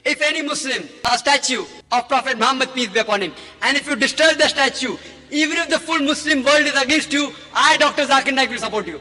If any Muslim, a statue of Prophet Muhammad, peace be upon him, and if you destroy the statue, even if the full Muslim world is against you, I, Dr. Zakir Naik, will support you.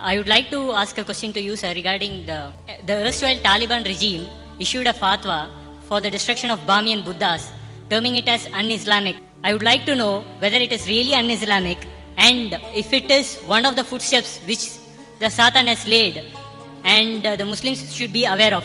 I would like to ask a question to you, sir, regarding the erstwhile Taliban regime issued a fatwa for the destruction of Bamiyan Buddhas, terming it as un-Islamic. I would like to know whether it is really un-Islamic, and if it is one of the footsteps which the Satan has laid, and the Muslims should be aware of.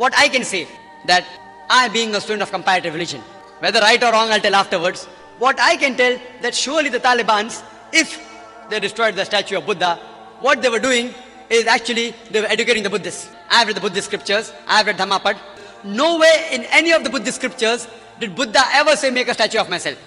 What I can say, that I, being a student of comparative religion, whether right or wrong I'll tell afterwards, what I can tell, that surely the Talibans, if they destroyed the statue of Buddha, what they were doing is actually they were educating the Buddhists. I've read the Buddhist scriptures, I've read Dhammapad. Nowhere in any of the Buddhist scriptures did Buddha ever say make a statue of myself.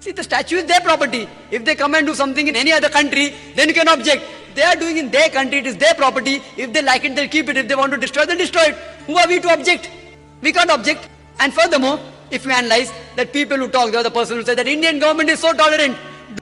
See, the statue is their property. If they come and do something in any other country, then you can object. They are doing in their country, it is their property. If they like it, they'll keep it. If they want to destroy it, they'll destroy it. Who are we to object? We can't object. And furthermore, if we analyze that people who talk, the other person who said that Indian government is so tolerant.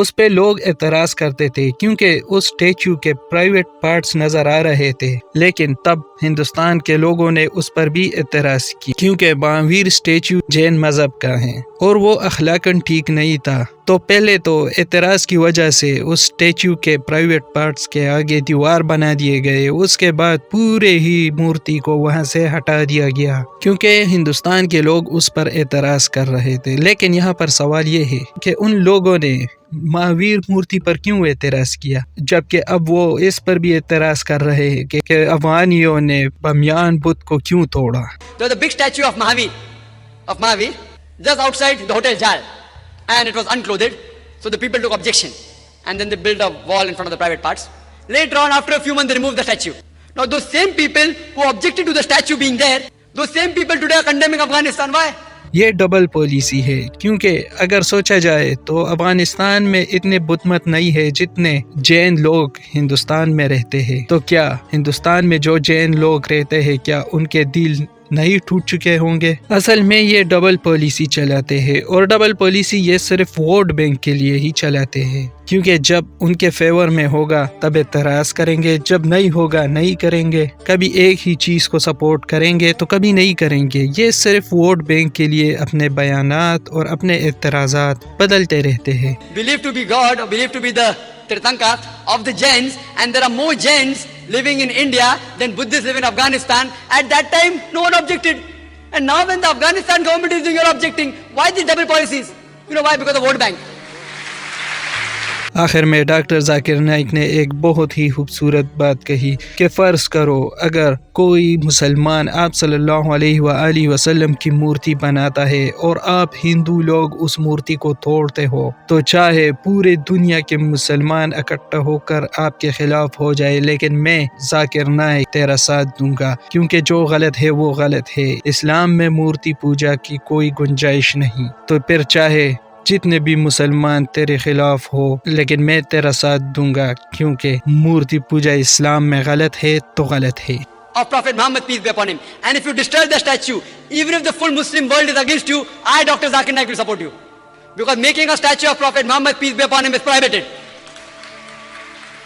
اس پہ لوگ اعتراض کرتے تھے کیونکہ اس statue کے private parts نظر آ رہے تھے، لیکن تب ہندوستان کے لوگوں نے اس پر بھی اعتراض کی کیونکہ مہاویر اسٹیچو جین مذہب کا ہے اور وہ اخلاقاً ٹھیک نہیں تھا۔ تو پہلے تو اعتراض کی وجہ سے اس اسٹیچو کے پرائیویٹ پارٹس کے آگے دیوار بنا دیے گئے، اس کے بعد پورے ہی مورتی کو وہاں سے ہٹا دیا گیا کیونکہ ہندوستان کے لوگ اس پر اعتراض کر رہے تھے۔ لیکن یہاں پر سوال یہ ہے کہ ان لوگوں نے مہاویر مورتی پر کیوں اعتراض کیا، جبکہ اب وہ اس پر بھی اعتراض کر رہے ہیں کہ افغانیوں نے بامیان بدھ کو کیوں توڑا۔ There was a big statue of Mahavir, just outside the Hotel Jal, and it was unclothed, so the people took objection, and then they built a wall in front of the private parts. Later on, after a few months, they removed the statue. Now those same people who objected to the statue being there, those same people today are condemning Afghanistan. Why? یہ double policy ہے کیونکہ اگر سوچا جائے تو افغانستان میں اتنے بدھ مت نہیں ہے جتنے جین لوگ ہندوستان میں رہتے ہیں، تو کیا ہندوستان میں جو جین لوگ رہتے ہیں کیا ان کے دل نہیں ٹوٹ چکے ہوں گے؟ اصل میں یہ ڈبل پالیسی چلاتے ہیں، اور ڈبل پالیسی یہ صرف ووٹ بینک کے لیے ہی چلاتے ہیں کیونکہ جب ان کے فیور میں ہوگا تب اعتراض کریں گے، جب نہیں ہوگا نہیں کریں گے، کبھی ایک ہی چیز کو سپورٹ کریں گے تو کبھی نہیں کریں گے۔ یہ صرف ووٹ بینک کے لیے اپنے بیانات اور اپنے اعتراضات بدلتے رہتے ہیں۔ Believed to be God or believed to be the Tirthanka of the Jains, and there are more Jains living in India than Buddhists live in Afghanistan. At that time, no one objected. And now when the Afghanistan government is doing, you're objecting. Why these double policies? You know why? Because of vote bank. آخر میں doctor Zakir Naik نے ایک بہت ہی خوبصورت بات کہی کہ فرض کرو اگر کوئی مسلمان آپ صلی اللہ علیہ وآلہ وسلم کی مورتی بناتا ہے اور آپ ہندو لوگ اس مورتی کو توڑتے ہو، تو چاہے پورے دنیا کے مسلمان اکٹھا ہو کر آپ کے خلاف ہو جائے، لیکن میں ذاکر نائک تیرا ساتھ دوں گا کیونکہ جو غلط ہے وہ غلط ہے۔ اسلام میں مورتی پوجا کی کوئی گنجائش نہیں، تو پھر چاہے جتنے بھی مسلمان تیرے خلاف ہو لیکن میں تیرا ساتھ دوں گا کیونکہ مورتی پوجا اسلام میں غلط ہے تو غلط ہے۔ Of Prophet Muhammad, peace be upon him. And if you destroy the statue, even if the full Muslim world is against you, I, Dr. Zakir Naik, will support you. Because making a statue of Prophet Muhammad, peace be upon him, is prohibited.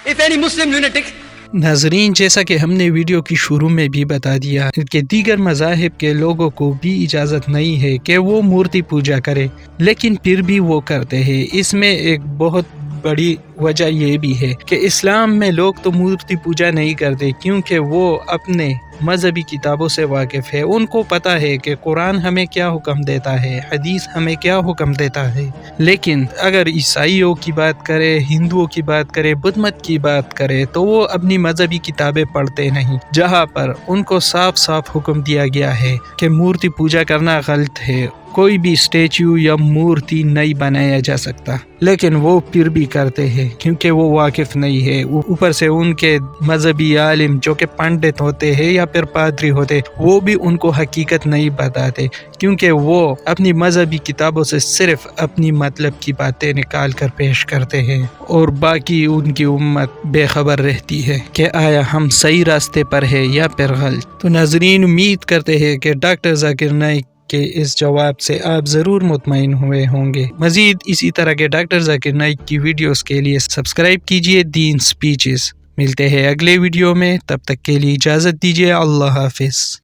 If any Muslim lunatic... ناظرین، جیسا کہ ہم نے video کی شروع میں بھی بتا دیا کہ دیگر مذاہب کے لوگوں کو بھی اجازت نہیں ہے کہ وہ مورتی پوجا کرے، لیکن پھر بھی وہ کرتے ہیں۔ اس میں ایک بہت بڑی وجہ یہ بھی ہے کہ اسلام میں لوگ تو مورتی پوجا نہیں کرتے کیونکہ وہ اپنے مذہبی کتابوں سے واقف ہے، ان کو پتہ ہے کہ قرآن ہمیں کیا حکم دیتا ہے، حدیث ہمیں کیا حکم دیتا ہے۔ لیکن اگر عیسائیوں کی بات کرے، ہندوؤں کی بات کرے، بدھ مت کی بات کرے تو وہ اپنی مذہبی کتابیں پڑھتے نہیں، جہاں پر ان کو صاف صاف حکم دیا گیا ہے کہ مورتی پوجا کرنا غلط ہے، کوئی بھی اسٹیچو یا مورتی نہیں بنایا جا سکتا، لیکن وہ پھر بھی کرتے ہیں کیونکہ وہ واقف نہیں ہے۔ اوپر سے ان کے مذہبی عالم جو کہ پنڈت ہوتے ہیں یا پھر پادری ہوتے، وہ بھی ان کو حقیقت نہیں بتاتے کیونکہ وہ اپنی مذہبی کتابوں سے صرف اپنی مطلب کی باتیں نکال کر پیش کرتے ہیں، اور باقی ان کی امت بے خبر رہتی ہے کہ آیا ہم صحیح راستے پر ہے یا پھر غلط۔ تو ناظرین، امید کرتے ہیں کہ ڈاکٹر ذاکر نائک کہ اس جواب سے آپ ضرور مطمئن ہوئے ہوں گے۔ مزید اسی طرح کے ڈاکٹر ذاکر نائک کی ویڈیوز کے لیے سبسکرائب کیجئے دین سپیچز۔ ملتے ہیں اگلے ویڈیو میں، تب تک کے لیے اجازت دیجیے۔ اللہ حافظ۔